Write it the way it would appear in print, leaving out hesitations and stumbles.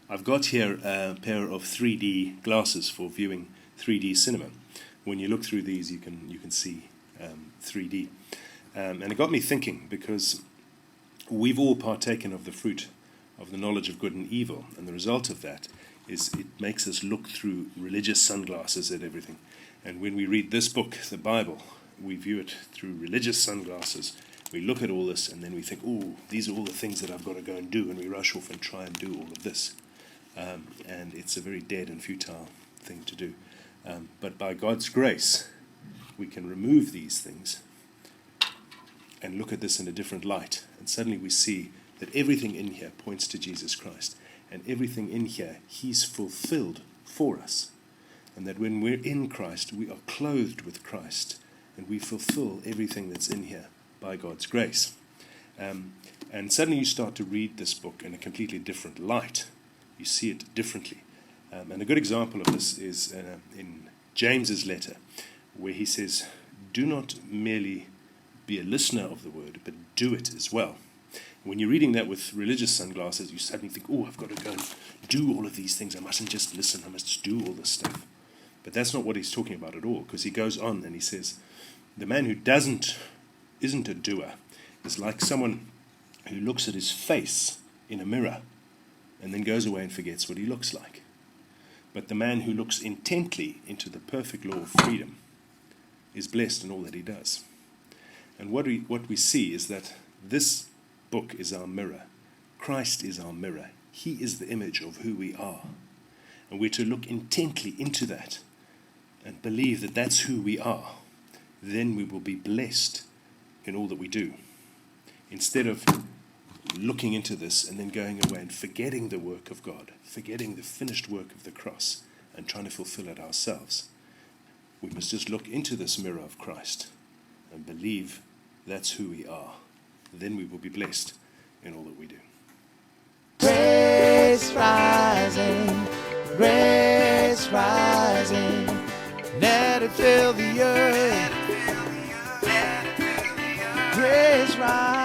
I've got here a pair of 3D glasses for viewing 3D cinema. When you look through these, you can see 3D. And it got me thinking, because we've all partaken of the fruit of the knowledge of good and evil, and the result of that is it makes us look through religious sunglasses at everything. And when we read this book, the Bible, we view it through religious sunglasses. We look at all this, and then we think, oh, these are all the things that I've got to go and do, and we rush off and try and do all of this. And it's a very dead and futile thing to do. But by God's grace, we can remove these things and look at this in a different light. And suddenly we see that everything in here points to Jesus Christ. And everything in here, He's fulfilled for us. And that when we're in Christ, we are clothed with Christ. And we fulfill everything that's in here by God's grace. And suddenly you start to read this book in a completely different light. You see it differently. And a good example of this is in James's letter, where he says, do not merely be a listener of the word, but do it as well. When you're reading that with religious sunglasses, you suddenly think, oh, I've got to go and do all of these things. I mustn't just listen. I must do all this stuff. But that's not what he's talking about at all, because he goes on and he says, the man who isn't a doer is like someone who looks at his face in a mirror and then goes away and forgets what he looks like. But the man who looks intently into the perfect law of freedom is blessed in all that he does. And what we see is that this book is our mirror. Christ is our mirror. He is the image of who we are. And we're to look intently into that and believe that that's who we are. Then we will be blessed in all that we do. Instead of looking into this and then going away and forgetting the work of God, forgetting the finished work of the cross and trying to fulfill it ourselves, we must just look into this mirror of Christ and believe that's who we are. Then we will be blessed in all that we do. Grace rising, let it fill the earth. Grace rising.